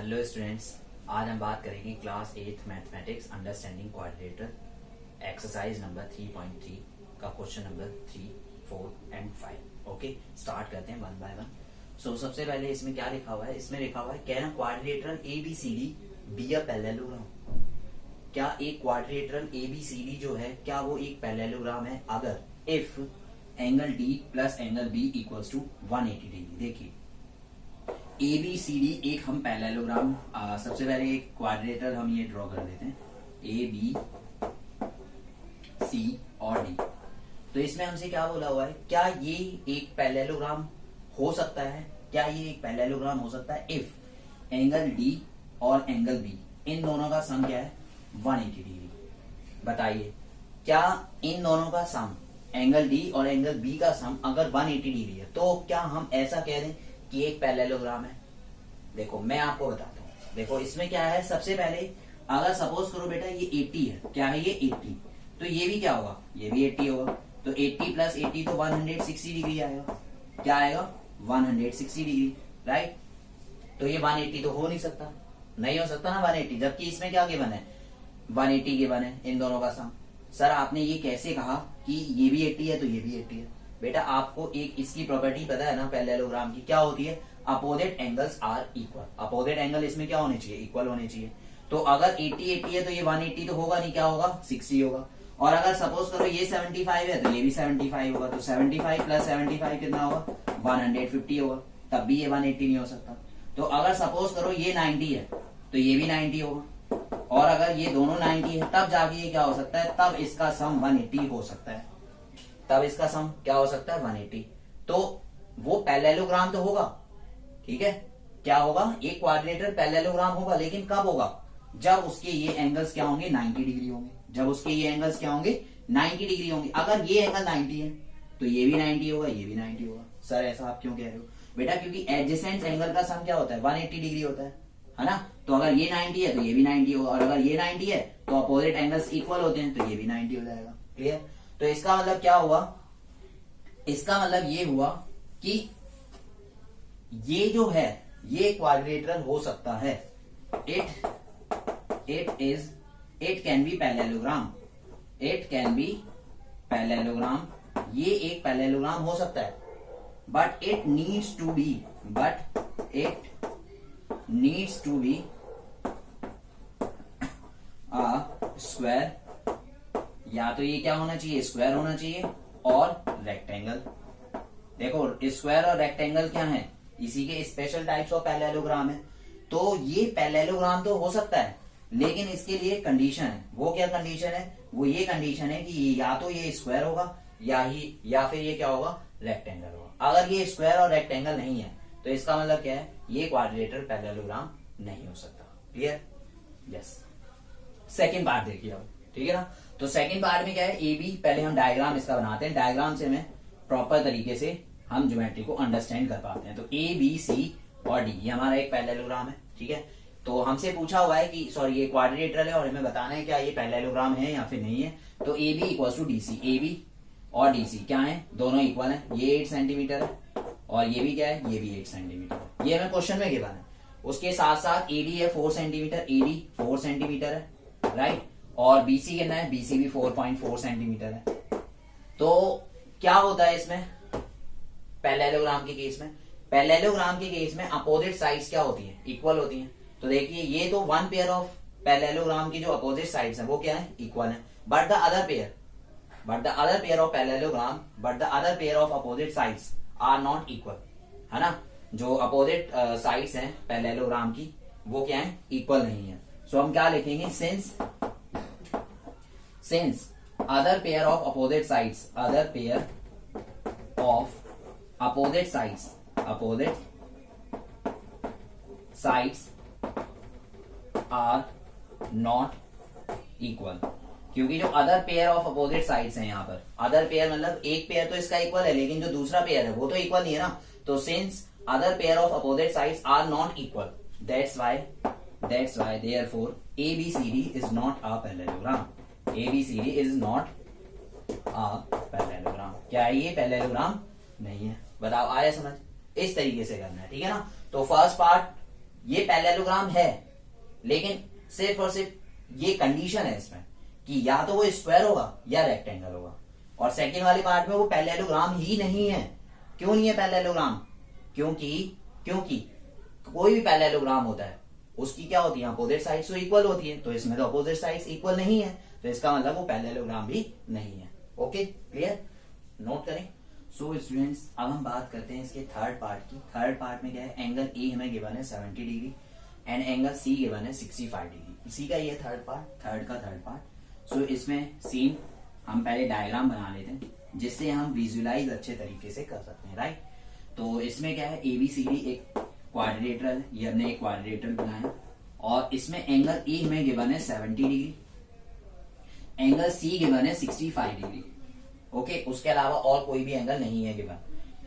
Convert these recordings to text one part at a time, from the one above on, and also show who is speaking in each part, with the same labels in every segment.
Speaker 1: Hello students, आज हम बात करेंगे class 8 mathematics understanding क्वाड्रेटर exercise number 3.3 का question number 3, 4 and 5। Okay, start करते हैं वन बाय वन। सो सबसे पहले इसमें क्या लिखा हुआ है? इसमें लिखा हुआ है कह रहा quadrilateral ABCD be a parallelogram. क्या एक क्वाड्रिलेटरल ABCD जो है क्या वो एक पैरेललोग्राम है अगर if angle D plus angle B equals to 180 degree. देखिए ABCD एक हम पैरेललोग्राम, सबसे पहले एक क्वाड्रिलेटरल हम ये ड्रॉ कर देते हैं AB C और D। तो इसमें हमसे क्या बोला हुआ है, क्या ये एक पैरेललोग्राम हो सकता है? क्या ये एक पैरेललोग्राम हो सकता है इफ एंगल D और एंगल B इन दोनों का सम क्या है 180 डिग्री। बताइए क्या इन दोनों का सम एंगल D और एंगल B का सम अगर 180 डिग्री है तो क्या हम ऐसा कह दें कि एक पैरेललोग्राम है? देखो मैं आपको बताता हूँ। देखो इसमें क्या है, सबसे पहले अगर सपोज करो बेटा ये 80 है, क्या है ये 80, तो ये भी क्या होगा, ये भी 80 होगा। तो 80 प्लस 80 तो 160 डिग्री आएगा। क्या आएगा 160 डिग्री, राइट। तो ये 180 तो हो नहीं सकता, नहीं हो सकता ना 180, जबकि इसमें क्या गिवन है 180 गिवन है इन दोनों का सम। सर आपने ये कैसे कहा कि ये भी 80 है तो ये भी 80 है? बेटा आपको एक इसकी प्रॉपर्टी पता है ना पैरेललोग्राम की, क्या होती है, opposite angles are equal. Opposite angle इसमें क्या होने चाहिए, इक्वल होने चाहिए। तो अगर 80 है तो ये 180 तो होगा नहीं, क्या होगा 60 होगा। और अगर सपोज करो ये 75 है तो ये भी 75 होगा। तो 75 प्लस 75 कितना होगा 150 होगा, तब भी ये 180 नहीं हो सकता। तो अगर सपोज करो ये 90 है तो ये भी 90 होगा, और अगर ये दोनों 90 है तब जाके ये क्या हो सकता है, तब इसका सम 180 हो सकता है। तब इसका सम क्या हो सकता है 180। तो वो पैरेललोग्राम तो होगा, ठीक है। क्या होगा, एक क्वाड्रिलेटरल पैरेललोग्राम होगा, लेकिन कब होगा, जब उसके ये एंगल्स क्या होंगे 90 डिग्री होंगे। जब उसके ये एंगल्स क्या होंगे 90 डिग्री होंगे। अगर ये एंगल 90 है तो ये भी 90 होगा, ये भी 90 होगा। सर ऐसा आप क्यों कह रहे हो? बेटा क्योंकि एडजेसेंट एंगल का सम क्या होता है 180 डिग्री होता है ना। तो अगर ये 90 है तो ये भी 90 होगा, और अगर ये 90 है तो अपोजिट एंगल्स इक्वल होते हैं तो ये भी 90 हो जाएगा। क्लियर? तो इसका मतलब क्या हुआ, इसका मतलब ये हुआ कि ये जो है ये क्वाड्रिलेटरल हो सकता है। It can be parallelogram. It can be parallelogram. ये एक पैरेललोग्राम हो सकता है, but it needs to be a square. या तो ये क्या होना चाहिए, स्क्वायर होना चाहिए और रेक्टेंगल। देखो स्क्वायर और रेक्टेंगल क्या है, इसी के स्पेशल टाइप्स ऑफ पैरेललोग्राम है। तो ये पैरेललोग्राम तो हो सकता है, लेकिन इसके लिए कंडीशन है। वो क्या कंडीशन है, वो ये कंडीशन है कि या तो ये स्क्वायर होगा या फिर ये क्या होगा रेक्टेंगल होगा। अगर ये स्क्वायर और रेक्टेंगल नहीं है तो इसका मतलब क्या है, ये क्वाड्रिलेटरल पैरेललोग्राम नहीं हो सकता। क्लियर? यस। सेकेंड पार्ट देखिए अब, ठीक है ना। तो सेकंड पार्ट में क्या है, ए बी, पहले हम डायग्राम इसका बनाते हैं। डायग्राम से हमें प्रॉपर तरीके से हम ज्योमेट्री को अंडरस्टैंड कर पाते हैं। तो ए बी सी और डी ये हमारा एक पैरेललोग्राम है, ठीक है। तो हमसे पूछा हुआ है कि सॉरी ये क्वाड्रिलेटरल है और हमें बताना है क्या ये पैरेललोग्राम है या फिर नहीं है। तो A B equals to D C. A B और डी सी क्या है, दोनों इक्वल है। ये 8 सेंटीमीटर है और ये भी क्या है, ये भी 8 सेंटीमीटर है। ये हमें क्वेश्चन में गिवन है। उसके साथ साथ ए डी है 4 सेंटीमीटर, ए डी 4 सेंटीमीटर है, राइट। और बीसी कितना है, बीसी भी 4.4 सेंटीमीटर है। तो क्या होता है इसमें पैरेललोग्राम के केस में, पैरेललोग्राम के केस में अपोजिट साइड्स क्या होती हैं, इक्वल होती हैं। तो देखिए ये तो वन पेयर ऑफ पैरेललोग्राम की जो अपोजिट साइड्स हैं वो क्या है, इक्वल है। But the other pair of parallelogram, but the other pair of opposite sides are not equal, है ना। जो अपोजिट साइड्स हैं पैरेललोग्राम की वो क्या है, इक्वल नहीं है। सो हम क्या लिखेंगे, since other pair of opposite sides are not equal। क्योंकि जो other pair of opposite sides हैं, यहाँ पर अदर पेयर मतलब एक पेयर तो इसका इक्वल है, लेकिन जो दूसरा पेयर है वो तो इक्वल नहीं है ना। तो since other pair of opposite sides are not equal, that's why therefore ABCD is not a parallelogram। ABCD is not a parallelogram। क्या है ये पैरेललोग्राम नहीं है। बताओ आया समझ? इस तरीके से करना है, ठीक है ना। तो फर्स्ट पार्ट ये पैरेललोग्राम है, लेकिन सिर्फ और सिर्फ ये कंडीशन है इसमें कि या तो वो स्क्वायर होगा या रेक्टेंगल होगा। और सेकंड वाले पार्ट में वो पैरेललोग्राम ही नहीं है। क्यों नहीं है पैरेललोग्राम? क्योंकि कोई भी पैरेललोग्राम होता है उसकी क्या होती है, अपोजिट साइड्स तो इक्वल होती है, तो इसमें तो अपोजिट साइड्स इक्वल नहीं है, तो इसका मतलब वो पैरेललोग्राम भी नहीं है। Okay, clear? नोट करें। सो स्टूडेंट्स, अब हम बात करते हैं इसके थर्ड पार्ट की। थर्ड पार्ट में क्या है, एंगल ए हमें गिवन है 70 degree and angle C given है 65 डिग्री। इसी का ये थर्ड पार्ट। सो इसमें सीन हम पहले डायग्राम बना लेते हैं जिससे हम विजुअलाइज अच्छे तरीके से कर सकते हैं, राइट? तो इसमें क्या है, ABCD एक क्वाड्रिलेटरल है, ये हमने एक क्वाड्रिलेटरल बनाया और इसमें एंगल ए हमें गिवन है 70 डिग्री, एंगल सी गिवन है 65 डिग्री। ओके, उसके अलावा और कोई भी एंगल नहीं है गिवन।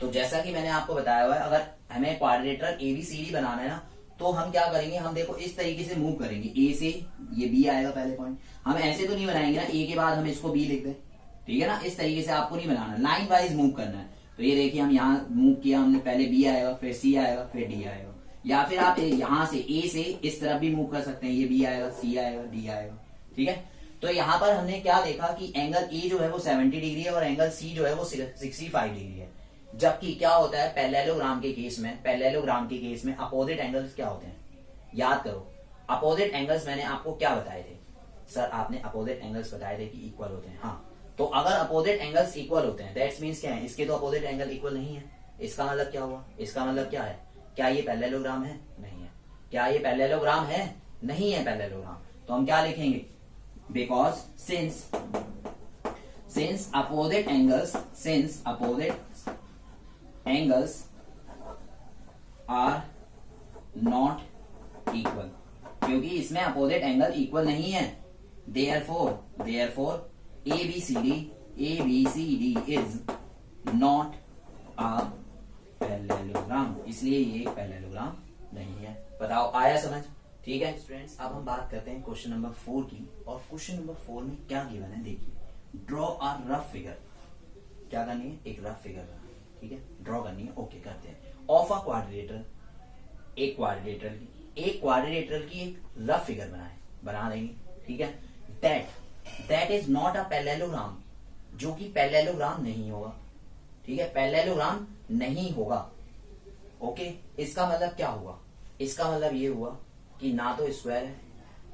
Speaker 1: तो जैसा कि मैंने आपको बताया हुआ है, अगर हमें क्वाड्रिलेटरल ABCD बनाना है ना, तो हम क्या करेंगे, हम देखो इस तरीके से मूव करेंगे। ए से ये बी आएगा पहले पॉइंट, हम ऐसे तो नहीं बनाएंगे ना, ए के बाद हम इसको बी लिख दें, ठीक है ना? इस तरीके से आपको नहीं बनाना, लाइन वाइज मूव करना है। तो ये देखिए हम यहाँ मूव किया, हमने पहले बी आएगा, फिर सी आएगा, फिर डी आएगा। या फिर आप यहाँ से ए से इस तरफ भी मूव कर सकते हैं, ये बी आएगा, सी आएगा, डी आएगा, ठीक है? तो यहाँ पर हमने क्या देखा कि एंगल ए जो है वो 70 डिग्री है और एंगल सी जो है वो 65 डिग्री है। जबकि क्या होता है पैरेललोग्राम के केस में अपोजिट एंगल्स क्या होते हैं, याद करो। अपोजिट एंगल्स मैंने आपको क्या बताए थे सर? आपने अपोजिट एंगल्स बताए थे कि इक्वल होते हैं। हाँ, तो अगर अपोजिट एंगल्स इक्वल होते हैं दैट्स मींस क्या है, इसके तो अपोजिट एंगल इक्वल नहीं है। इसका मतलब क्या हुआ? इसका मतलब क्या है, क्या ये पैरेललोग्राम है? नहीं है। क्या ये पैरेललोग्राम है? नहीं है पैरेललोग्राम। तो हम क्या लिखेंगे, because since opposite angles are not equal, क्योंकि इसमें अपोजिट एंगल इक्वल नहीं है। Therefore ABCD is not a parallelogram, इसलिए ये एक पैरेललोग्राम नहीं है। बताओ, आया समझ? ठीक है स्टूडेंट्स, अब हम बात करते हैं क्वेश्चन नंबर 4 की। और क्वेश्चन नंबर 4 में क्या गिवन है देखिए, ड्रॉ अ रफ फिगर। क्या करनी है? एक रफ फिगर बनानी है, ठीक है? ड्रॉ करनी है। ओके, करते हैं। ऑफ अ क्वाड्रिलेटरल, एक क्वाड्रिलेटरल की एक रफ फिगर बना देंगे, ठीक है? That is not a parallelogram, जो कि पैरेललोग्राम नहीं होगा, ठीक है? पैरेललोग्राम नहीं होगा। ओके, इसका मतलब क्या हुआ? इसका मतलब ये हुआ कि ना तो स्क्वायर है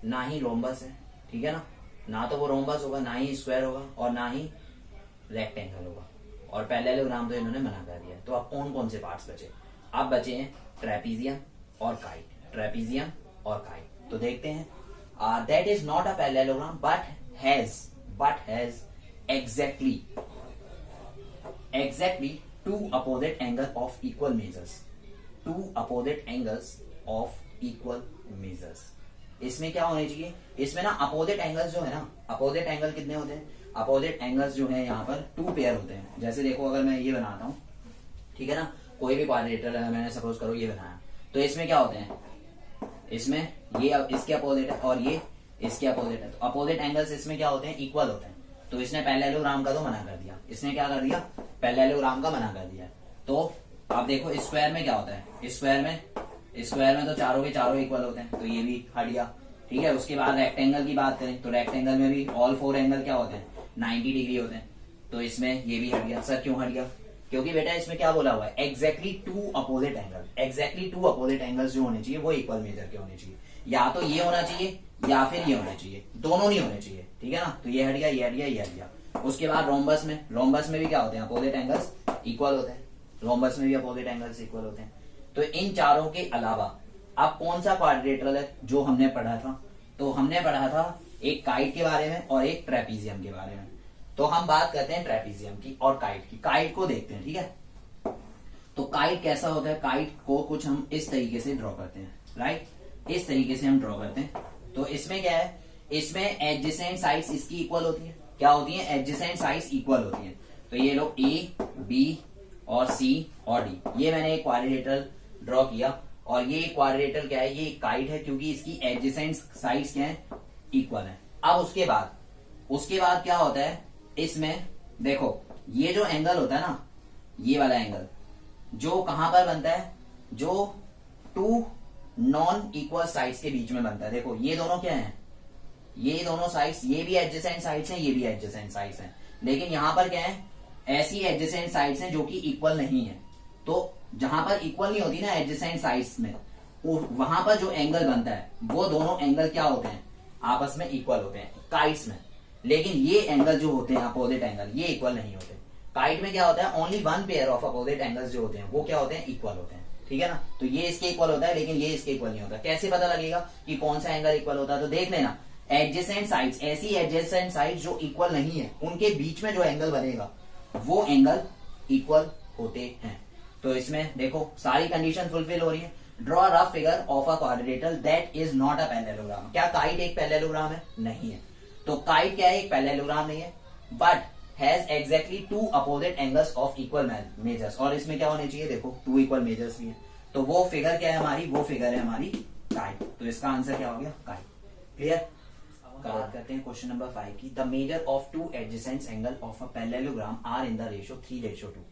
Speaker 1: ना ही रोम्बस है, ठीक है ना? ना तो वो रोम्बस होगा, ना ही स्क्वायर होगा, और ना ही रेक्टेंगल होगा। और पैरेललोग्राम तो इन्होंने मना कर दिया। तो अब कौन कौन से पार्ट्स बचे? अब बचे हैं ट्रेपीजियम और काइट। तो देखते हैं। That is not a parallelogram but has exactly two opposite angle of equal measures। इसमें क्या होने चाहिए, इसमें ना अपोजिट एंगल्स जो है ना, अपोजिट एंगल कितने होते हैं? अपोजिट एंगल्स जो है यहाँ पर 2 पेयर होते हैं। जैसे देखो, अगर मैं ये बनाता हूँ, ठीक है ना, कोई भी क्वाड्रिलेटरल है, मैंने सपोज करो ये बनाया, तो इसमें क्या होते हैं, इसमें ये इसके अपोजिट है और ये इसके अपोजिट है। तो अपोजिट एंगल्स इसमें क्या होते हैं, इक्वल होते हैं। तो इसने पैरेललोग्राम का तो मना कर दिया, इसने क्या कर दिया, पैरेललोग्राम का मना कर दिया। तो आप देखो स्क्वायर में क्या होता है, स्क्वायर में तो चारों के चारों इक्वल होते हैं, तो ये भी हट गया, ठीक है? उसके बाद रेक्टेंगल की बात करें तो रेक्टेंगल में भी ऑल 4 एंगल क्या होते हैं, 90 डिग्री होते हैं, तो इसमें ये भी हट गया। सर क्यों हट गया? क्योंकि बेटा इसमें क्या बोला हुआ है, एग्जैक्टली टू अपोजिट एंगल्स जो होने चाहिए वो इक्वल मेजर के होने चाहिए। या तो ये होना चाहिए या फिर ये होना चाहिए, दोनों नहीं होने चाहिए, ठीक है ना? तो ये हट गया, ये हट गया, ये हट गया। उसके बाद रोम्बस में भी क्या होते हैं, अपोजिट एंगल्स इक्वल होते हैं। रोम्बस में भी अपोजिट एंगल्स इक्वल होते हैं। तो इन चारों के अलावा अब कौन सा क्वाड्रिलेटरल है जो हमने पढ़ा था? तो हमने पढ़ा था एक काइट के बारे में और एक ट्रेपीजियम के बारे में। तो हम बात करते हैं ट्रेपीजियम की और काइट की। काइट को देखते हैं, ठीक है? तो काइट कैसा होता है, काइट को कुछ हम इस तरीके से ड्रॉ करते हैं, राइट? इस तरीके से हम ड्रॉ करते हैं। तो इसमें क्या है, इसमें एडजेसेंट साइड्स इसकी इक्वल होती है। क्या होती है? एडजेसेंट साइड्स इक्वल होती है। तो ये लो ए, बी और सी और डी, ये मैंने एक क्वाड्रिलेटरल ड्रॉ किया। और ये क्वाड्रिलेटरल क्या है, ये काइट है, क्योंकि इसकी एडजेसेंट साइड्स क्या है, इक्वल है। अब उसके बाद क्या होता है, इसमें देखो ये जो एंगल होता है ना, ये वाला एंगल जो कहां पर बनता है, जो 2 नॉन इक्वल साइड्स के बीच में बनता है। देखो ये दोनों क्या है, ये दोनों साइड्स, ये भी एडजेसेंट साइड्स हैं, ये भी एडजेसेंट साइड्स हैं, लेकिन यहां पर क्या है, ऐसी एडजेसेंट साइड्स हैं जो कि इक्वल नहीं है। तो जहां पर इक्वल नहीं होती ना एडजेसेंट साइड्स में, वहां पर जो एंगल बनता है वो दोनों एंगल क्या होते हैं, आपस में इक्वल होते हैं काइट्स में। लेकिन ये एंगल जो होते हैं अपोजिट एंगल, ये इक्वल नहीं होते। काइट में क्या होता है, only one pair of opposite angles जो होते हैं वो क्या होते हैं, इक्वल होते हैं। ठीक है ना, तो ये इसके इक्वल होता है लेकिन ये इसके इक्वल नहीं होता। कैसे पता लगेगा कि कौन सा एंगल इक्वल होता है, तो देख लेना, एडजेसेंट साइड्स, ऐसी एडजेसेंट साइड्स जो इक्वल नहीं है उनके बीच में जो एंगल बनेगा वो एंगल इक्वल होते हैं। तो इसमें देखो सारी कंडीशन फुलफिल हो रही है। Draw a rough figure of a quadrilateral that is not a parallelogram. क्या काइट एक पैरेललोग्राम है? नहीं है। तो काइट क्या है, एक पैरेललोग्राम नहीं है, but has exactly two opposite angles of equal measures. और इसमें क्या होने चाहिए, देखो टू इक्वल मेजर्स भी है। तो वो फिगर क्या है हमारी, वो फिगर है हमारी काइट। तो इसका आंसर क्या हो गया, काइट। क्लियर। बात करते हैं क्वेश्चन नंबर 5 की। The measure of two adjacent angle of a parallelogram are in the ratio 3:2।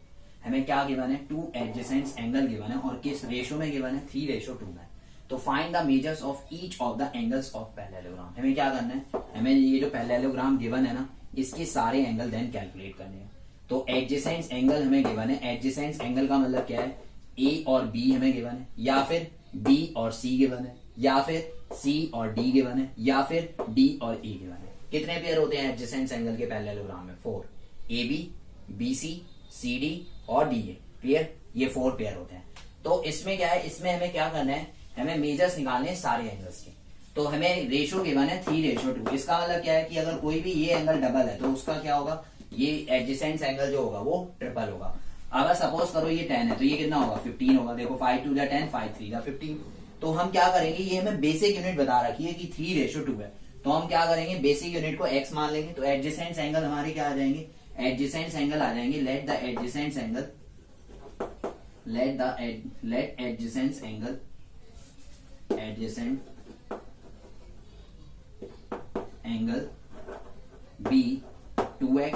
Speaker 1: हमें क्या गिवन है, टू एडजेसेंट एंगल गिवन है और किस रेशियो में गिवन है, 3:2 में। तो find the measures of each of the angles of parallelogram. हमें क्या करना है, हमें ये जो पैरेललोग्राम गिवन है ना, इसके सारे एंगल देन कैलकुलेट करने हैं। तो एडजेसेंट एंगल हमें गिवन है, एडजेसेंट एंगल का मतलब क्या है, ए और बी हमें गिवन है, या फिर बी और सी गिवन है, या फिर सी और डी गिवन है, या फिर डी और ई गिवन है। कितने पेयर होते हैं एडजेसेंट एंगल के पैरेललोग्राम में, 4। A B, B C, C D और डी ए। क्लियर, ये 4 पेयर होते हैं। तो इसमें क्या है, इसमें हमें क्या करना है, हमें मेजर्स निकालने हैं सारे एंगल्स के। तो हमें रेशो गिवन है 3:2। इसका मतलब क्या है कि अगर कोई भी ये एंगल डबल है तो उसका क्या होगा, ये एडजेसेंट एंगल जो होगा वो ट्रिपल होगा। अगर सपोज करो ये 10 है तो ये कितना होगा, 15 होगा। देखो 5 2 10, 5 3 15। तो हम क्या करेंगे, ये हमें बेसिक यूनिट बता रखी है कि 3:2 है, तो हम क्या करेंगे, बेसिक यूनिट को x मान लेंगे। तो एडजेसेंट एंगल हमारे क्या आ जाएंगे, एडजेसेंट एंगल आ जाएंगे, let adjacent angle be 2x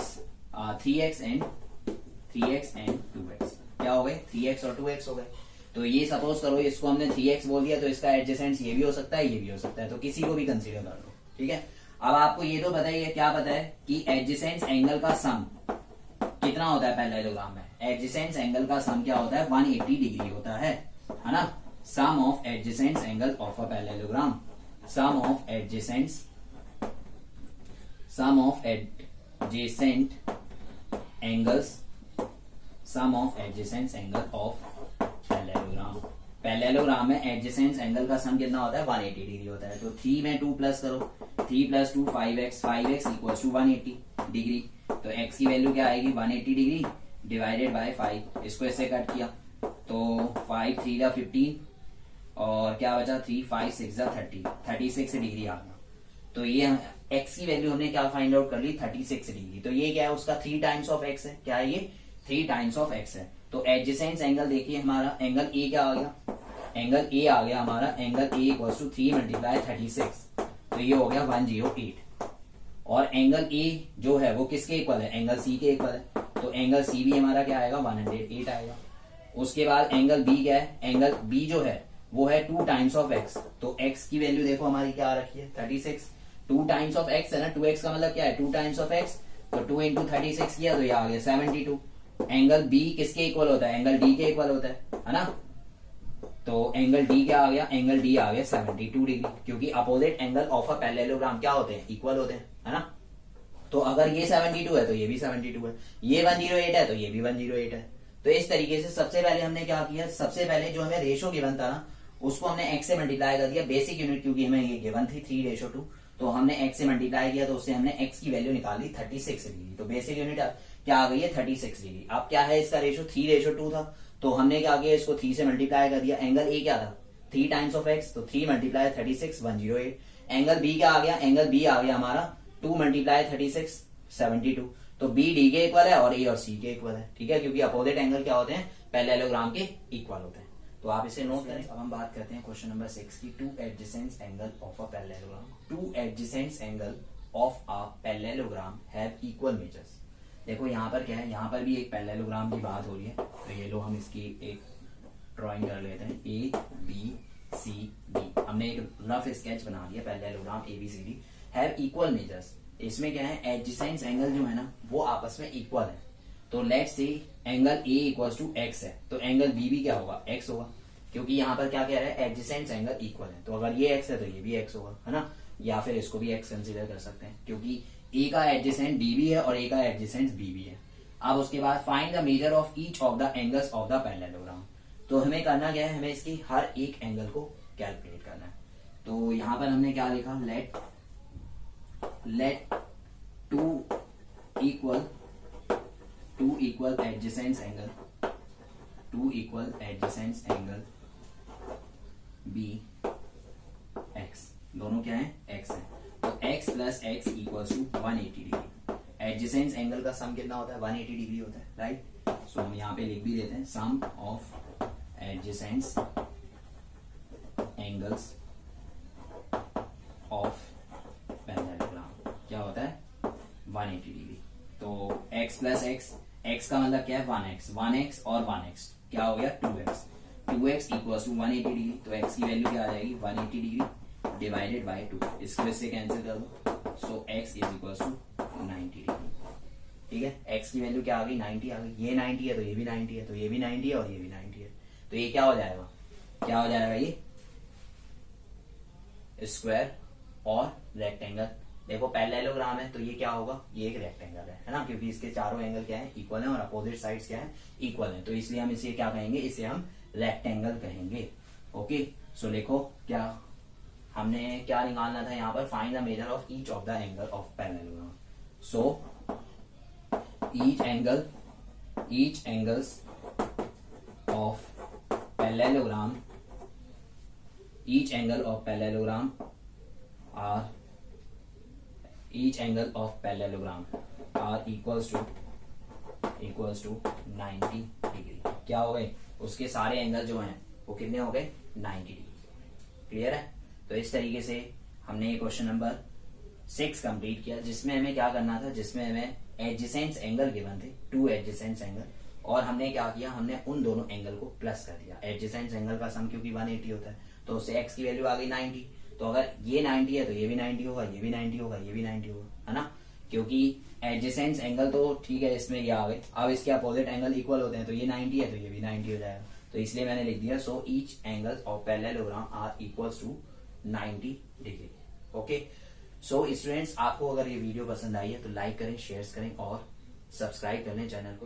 Speaker 1: 3x and 2x। क्या हो गए, 3x और 2x हो गए। तो ये सपोज करो इसको हमने 3x बोल दिया, तो इसका एडजेसेंट ये भी हो सकता है, ये भी हो सकता है, तो किसी को भी कंसीडर कर लो। ठीक है। अब आपको ये तो पता ही है, क्या पता है कि एडजेसेंट एंगल का सम कितना होता है पैरेललोग्राम में। एडजेसेंट एंगल का सम क्या होता है, 180 डिग्री होता है ना। Sum of adjacent angle of a parallelogram, sum of adjacent angles, sum of adjacent angle of parallelogram. Parallelogram में एडजेसेंट एंगल का सम कितना होता है, 180 डिग्री होता है। तो 3 में 2 प्लस करो, 3 + 2 5x, 5x equal to 180 degree. तो x की वैल्यू क्या आएगी, 180 डिग्री डिवाइडेड बाय 5। इसको इससे कट किया तो 5 3 × 15 और क्या बचा, 3 5 6 × 30, 36 डिग्री आ गया। तो ये x की वैल्यू हमने क्या फाइंड आउट कर ली, 36 डिग्री। तो ये क्या है, उसका 3 टाइम्स ऑफ x है। क्या है ये, 3 टाइम्स ऑफ x है। तो एडजेसेंट एंगल देखिए हमारा, एंगल ए क्या आ गया, एंगल ए आ गया हमारा, एंगल ए इक्वल टू 3 × 36। तो ये हो गया 108। और एंगल ए जो है वो किसके इक्वल है, एंगल सी के इक्वल है। तो एंगल सी भी हमारा क्या आएगा, 108 आएगा। उसके बाद एंगल बी क्या है, एंगल बी जो है वो है 2 टाइम्स ऑफ एक्स। तो एक्स की वैल्यू देखो हमारी क्या आ रखी है, 36। 2 टाइम्स ऑफ एक्स है ना, 2x का मतलब क्या है, 2 टाइम्स ऑफ एक्स। तो 2 × 36 किया तो ये आ गया 72। एंगल बी किसके इक्वल होता है, एंगल डी के इक्वल होता है ना। तो एंगल डी क्या आ गया, एंगल डी आ गया 72 डिग्री, क्योंकि opposite angle of a parallelogram क्या होते हैं, इक्वल होते हैं, है ना। तो अगर ये 72 है तो ये भी 72 है, ये 108 है तो ये भी 108 है। तो इस तरीके से सबसे पहले हमने क्या किया, सबसे पहले जो हमें रेशो गिवन था ना उसको हमने x से मल्टीप्लाई कर दिया, बेसिक यूनिट क्योंकि हमें ये गिवन थी 3:2। तो हमने x से मल्टीप्लाई किया तो उससे हमने x की वैल्यू निकाल ली 36 डिग्री। तो बेसिक यूनिट क्या आ गई है, 36 डिग्री। अब क्या है, इसका रेशो 3:2 था, तो हमने क्या किया, इसको 3 से मल्टीप्लाई कर दिया। एंगल ए क्या था, 3 टाइम्स ऑफ x, तो 3 × 36 108। एंगल बी क्या आ गया, एंगल बी आ गया हमारा 2 × 36 72। तो बी डी के इक्वल है और ए और सी के इक्वल है। ठीक है, क्योंकि अपोजिट एंगल क्या होते हैं, पैरेललोग्राम के इक्वल होते हैं। तो आप इसे नोट करें। अब हम बात करते हैं क्वेश्चन नंबर 6 की। 2 adjacent angle of a parallelogram, 2 adjacent angle of a parallelogram have equal measures. देखो यहाँ पर क्या है, यहाँ पर भी एक पैरेललोग्राम की बात हो रही है। तो ये लो हम इसकी एक ड्राइंग कर लेते हैं, ए बी सी डी। हमने एक रफ स्केच बना लिया, parallelogram ABCD have equal measures. इसमें क्या है, एडजेसेंट एंगल जो है ना वो आपस में इक्वल है। तो let's say angle A equals to x है, तो एंगल B भी क्या होगा, x होगा, क्योंकि यहाँ पर क्या कह रहा है, एडजेसेंट एंगल इक्वल है। तो अगर ये x है तो ये भी x होगा, है ना। या फिर इसको भी x कंसीडर कर सकते हैं, क्योंकि A का एडजेसेंट B भी है और A का एडजेसेंट B भी है। अब उसके बाद find the measure of each of the angles of the parallelogram. तो हमें करना क्या है, हमें इसकी हर एक एंगल को कैलकुलेट करना है। तो यहां पर हमने क्या लिखा, let two equal adjacent angle be x, दोनों क्या है, x है। तो x plus x equal to 180 degree. Adjacent angle का सम कितना होता है, 180 डिग्री होता है, राइट। सो हम यहाँ पे लिख भी देते हैं, sum of adjacent angles of parallelogram क्या होता है, 180 डिग्री। तो x प्लस एक्स, x का मतलब क्या है 1x और 1x क्या हो गया 2x इक्वल्स टू 180 डिग्री। तो x की वैल्यू क्या आ जाएगी, 180 डिग्री डिवाइडेड बाय 2, इसको इससे कैंसिल कर दो। So x is equals to 90 degree. ठीक है, x की वैल्यू क्या आ गई, 90 आ गई। ये 90 है तो ये भी 90 है, तो ये भी 90 है और ये भी 90 है। तो ये क्या हो जाएगा, ये स्क्वायर और रेक्टेंगल। देखो पैरेललोग्राम है तो ये क्या होगा, ये एक रेक्टेंगल है ना, क्योंकि इसके चारों एंगल क्या है, इक्वल है और अपोजिट साइड्स क्या है, इक्वल है। तो इसलिए हम इसे क्या कहेंगे, इसे हम रेक्टेंगल कहेंगे। ओके, सो देखो क्या हमने क्या निकालना था यहाँ पर, find the measure of each of the angle of parallelogram. So each angles of parallelogram, each angle of parallelogram are equals to 90 degree. क्या हो गए, उसके सारे एंगल जो हैं वो कितने हो गए, 90 डिग्री। क्लियर है। तो इस तरीके से हमने ये क्वेश्चन नंबर 6 कंप्लीट किया, जिसमें हमें क्या करना था, जिसमें हमें एडजेसेंट एंगल गिवन थे, 2 एडजेसेंट एंगल, और हमने क्या किया, हमने उन दोनों एंगल को प्लस कर दिया। एडजेसेंट एंगल का सम क्योंकि 180 होता है, तो उससे x की वैल्यू आ गई 90। तो अगर ये 90 है तो ये भी 90 होगा, ये भी 90 होगा, ये भी 90 होगा, है ना, क्योंकि एडजेसेंट एंगल तो ठीक है इसमें ये आ गए। अब इसके अपोजिट एंगल इक्वल होते हैं, तो ये 90 है तो ये भी 90 हो जाएगा। तो इसलिए मैंने लिख दिया, so each angles of parallelogram are equals to 90 degree. Okay, so students, आपको अगर ये वीडियो पसंद आई है तो लाइक करें, शेयर करें और सब्सक्राइब कर लें चैनल को।